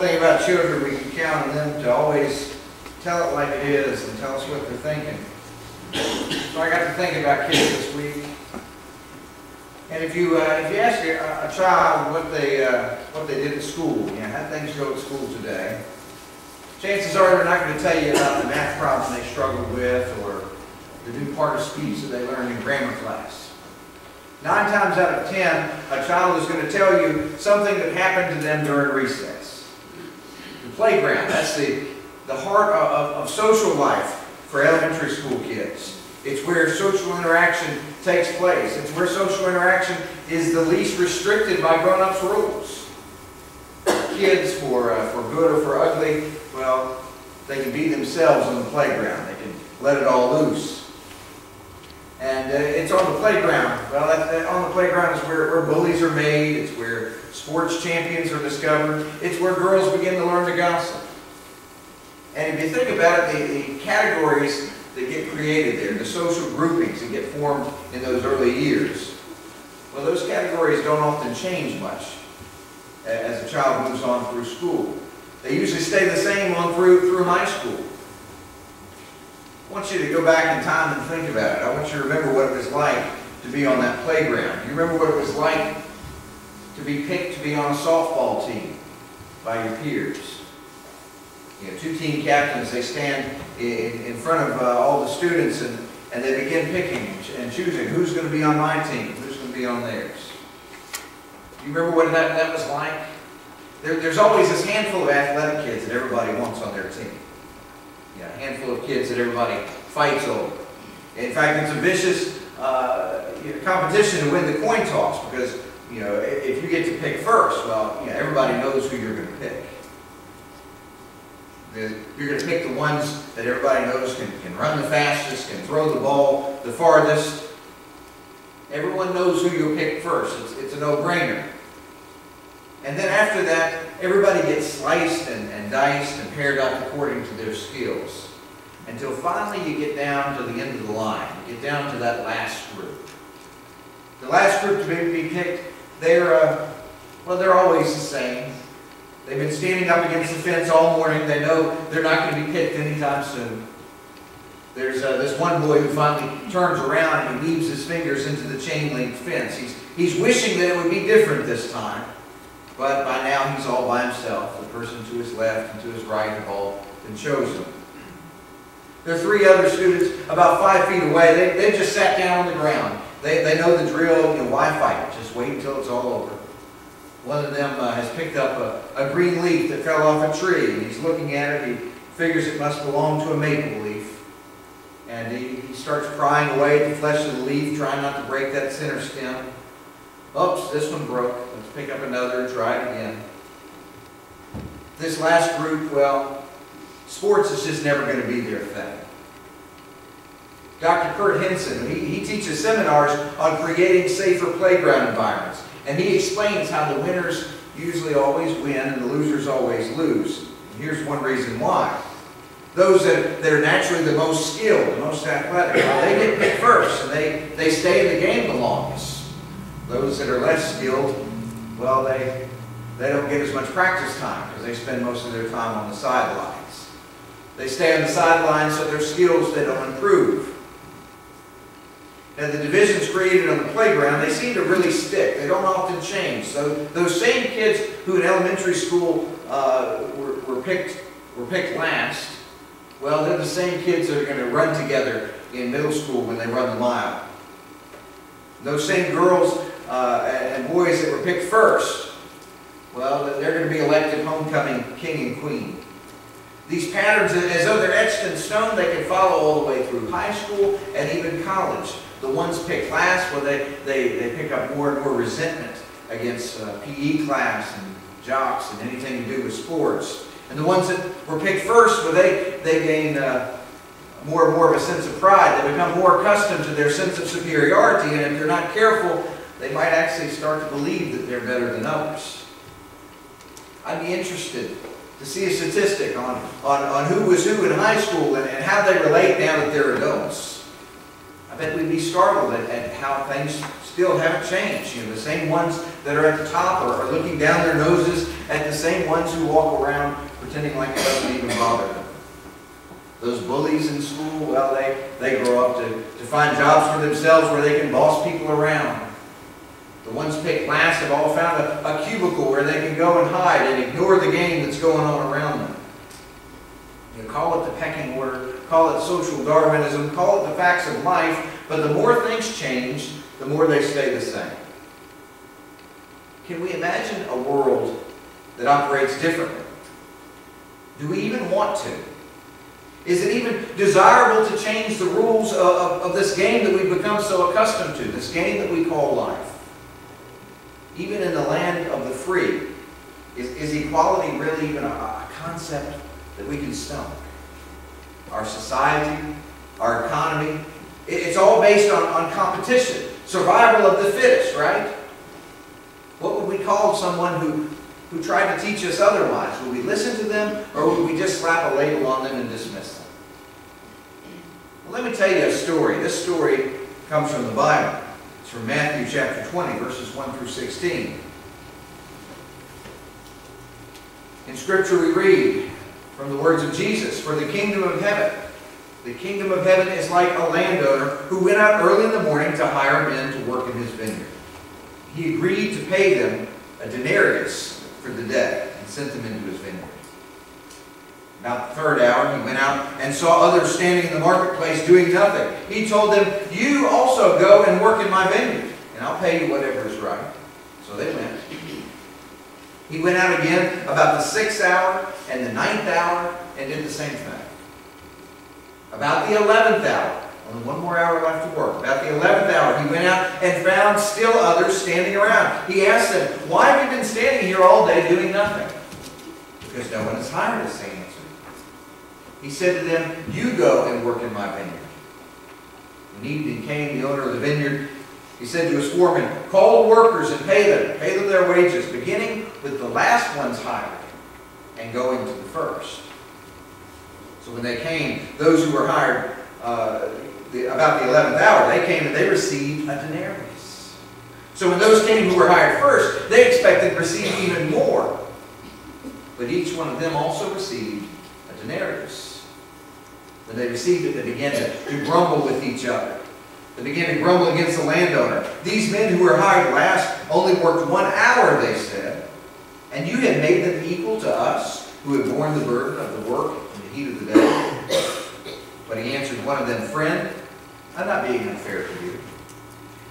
thing about children, we can count on them to always tell it like it is and tell us what they're thinking. So I got to thinking about kids this week. And if you ask a child what they did at school, how things go at school today, chances are they're not going to tell you about the math problem they struggled with or the new part of speech that they learned in grammar class. 9 times out of 10, a child is going to tell you something that happened to them during recess. The playground, that's the heart of social life for elementary school kids. It's where social interaction takes place. It's where social interaction is the least restricted by grown-ups' rules. Kids, for good or for ugly, well, they can be themselves on the playground. They can let it all loose. And it's on the playground. Well, on the playground is where bullies are made. It's where sports champions are discovered. It's where girls begin to learn to gossip. And if you think about it, the categories that get created there, the social groupings that get formed in those early years, well, those categories don't often change much as a child moves on through school. They usually stay the same on through high school. I want you to go back in time and think about it. I want you to remember what it was like to be on that playground. You remember what it was like to be picked to be on a softball team by your peers. You know, 2 team captains, they stand in front of all the students and they begin picking and choosing who's going to be on my team, who's going to be on theirs. Do you remember what that was like? There's always this handful of athletic kids that everybody wants on their team. A handful of kids that everybody fights over. In fact, it's a vicious competition to win the coin toss because, if you get to pick first, well, everybody knows who you're going to pick. You're going to pick the ones that everybody knows can run the fastest, can throw the ball the farthest. Everyone knows who you'll pick first. It's a no-brainer. And then after that, everybody gets sliced and diced and paired up according to their skills. Until finally you get down to the end of the line. You get down to that last group. The last group to be picked, they're always the same. They've been standing up against the fence all morning. They know they're not going to be picked anytime soon. There's this one boy who finally turns around and he weaves his fingers into the chain link fence. He's wishing that it would be different this time. But by now he's all by himself. The person to his left and to his right have all been chosen. There are 3 other students about 5 feet away. They just sat down on the ground. They know the drill. Why fight? Just wait until it's all over. One of them has picked up a green leaf that fell off a tree. And he's looking at it. He figures it must belong to a maple leaf. And he starts prying away at the flesh of the leaf, trying not to break that center stem. Oops, this one broke. Let's pick up another and try it again. This last group, well, sports is just never going to be their thing. Dr. Kurt Henson, he teaches seminars on creating safer playground environments. And he explains how the winners usually always win and the losers always lose. And here's one reason why. Those that are naturally the most skilled, the most athletic, they get picked first and they stay in the game the longest. Those that are less skilled, well, they don't get as much practice time because they spend most of their time on the sidelines. They stay on the sidelines so their skills, they don't improve. Now, the divisions created on the playground, they seem to really stick. They don't often change. So those same kids who in elementary school were picked last, well, they're the same kids that are going to run together in middle school when they run the mile. Those same girls and boys that were picked first, well, they're going to be elected homecoming king and queen. These patterns, as though they're etched in stone, they can follow all the way through high school and even college. The ones picked last, well, they pick up more and more resentment against PE class and jocks and anything to do with sports. And the ones that were picked first, well, they gain more and more of a sense of pride. They become more accustomed to their sense of superiority, and if they're not careful, they might actually start to believe that they're better than others. I'd be interested to see a statistic on who was who in high school and how they relate now that they're adults. I bet we'd be startled at how things still haven't changed. You know, the same ones that are at the top are looking down their noses at the same ones who walk around pretending like it doesn't even bother them. Those bullies in school, well, they grow up to find jobs for themselves where they can boss people around. The ones picked last have all found a cubicle where they can go and hide and ignore the game that's going on around them. You know, call it the pecking order, call it social Darwinism, call it the facts of life, but the more things change, the more they stay the same. Can we imagine a world that operates differently? Do we even want to? Is it even desirable to change the rules of this game that we've become so accustomed to, this game that we call life? Even in the land of the free, is equality really even a concept that we can stomach? Our society, our economy, it's all based on competition, survival of the fittest, right? What would we call someone who tried to teach us otherwise? Would we listen to them, or would we just slap a label on them and dismiss them? Well, let me tell you a story. This story comes from the Bible. It's from Matthew chapter 20, verses 1 through 16. In Scripture we read from the words of Jesus, "For the kingdom of heaven is like a landowner who went out early in the morning to hire men to work in his vineyard. He agreed to pay them a denarius for the day and sent them into his vineyard. About the third hour, he went out and saw others standing in the marketplace doing nothing. He told them, 'You also go and work in my vineyard, and I'll pay you whatever is right.' So they went. He went out again about the 6th hour and the 9th hour and did the same thing. About the 11th hour, only one more hour left to work. About the 11th hour, he went out and found still others standing around. He asked them, 'Why have you been standing here all day doing nothing?' 'Because no one has hired us,' they answered. He said to them, 'You go and work in my vineyard.' When evening came, the owner of the vineyard, he said to his foreman, 'Call the workers and pay them their wages, beginning with the last ones hired and going to the first.' So when they came, those who were hired about the 11th hour, they came and they received a denarius. So when those came who were hired first, they expected to receive even more. But each one of them also received a denarius. When they received it, they began to grumble with each other. They began to grumble against the landowner. 'These men who were hired last only worked 1 hour,' they said, 'and you have made them equal to us who have borne the burden of the work in the heat of the day.' But he answered one of them, 'Friend, I'm not being unfair to you.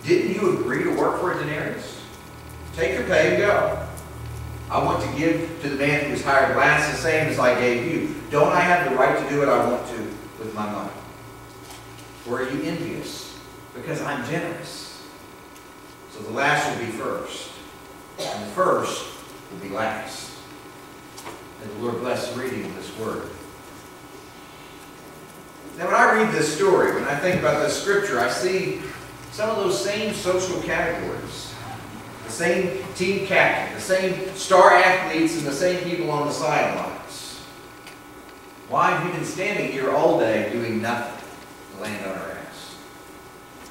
Didn't you agree to work for a denarius? Take your pay and go. I want to give to the man who was hired last the same as I gave you. Don't I have the right to do what I want to with my money? Or are you envious because I'm generous? So the last will be first, and the first will be last.'" May the Lord bless the reading of this word. Now, when I read this story, when I think about this scripture, I see some of those same social categories. The same team captain, the same star athletes, and the same people on the sidelines. "Why have you been standing here all day doing nothing?" the landowner asked.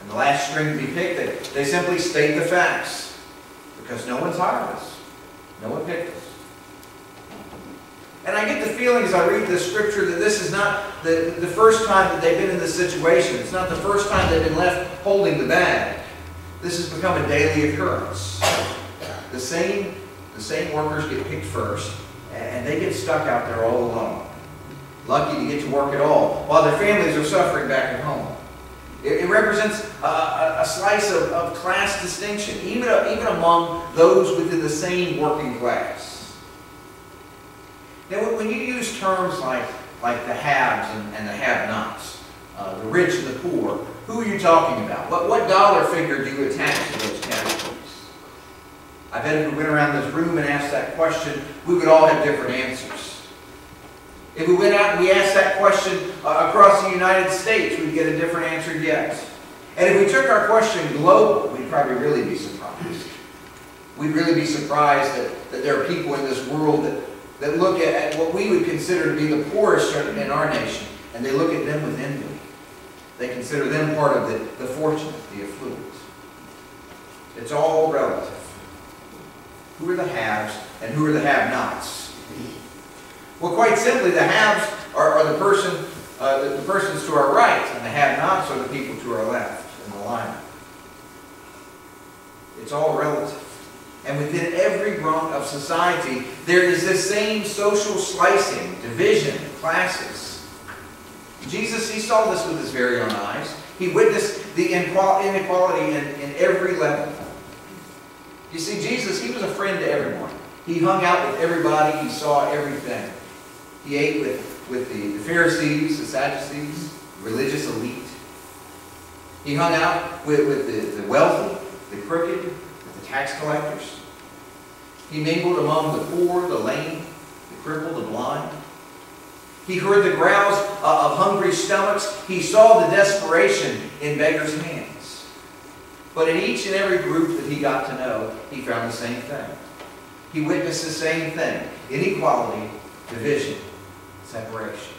And the last string to be picked, they simply state the facts. "Because no one's hired us. No one picked us." And I get the feeling as I read this scripture that this is not the first time that they've been in this situation. It's not the first time they've been left holding the bag. This has become a daily occurrence. The same workers get picked first, and they get stuck out there all alone. Lucky to get to work at all, while their families are suffering back at home. It represents a slice of class distinction, even among those within the same working class. Now, when you use terms like the haves and the have-nots, the rich and the poor, who are you talking about? What dollar figure do you attach to those categories? I bet if we went around this room and asked that question, we would all have different answers. If we went out and we asked that question across the United States, we'd get a different answer yet. And if we took our question global, we'd probably really be surprised. We'd really be surprised that there are people in this world that look at what we would consider to be the poorest in our nation, and they look at them with envy. They consider them part of the fortunate, the affluent. It's all relative. Who are the haves and who are the have-nots? Well, quite simply, the haves are the persons to our right, and the have-nots are the people to our left in the line. It's all relative. And within every rung of society, there is this same social slicing, division, classes. Jesus, he saw this with his very own eyes. He witnessed the inequality in every level. You see, Jesus, he was a friend to everyone. He hung out with everybody. He saw everything. He ate with the Pharisees, the Sadducees, the religious elite. He hung out with the wealthy, the crooked, with the tax collectors. He mingled among the poor, the lame, the crippled, the blind. He heard the growls of hungry stomachs. He saw the desperation in beggars' hands. But in each and every group that he got to know, he found the same thing. He witnessed the same thing: inequality, division, separation.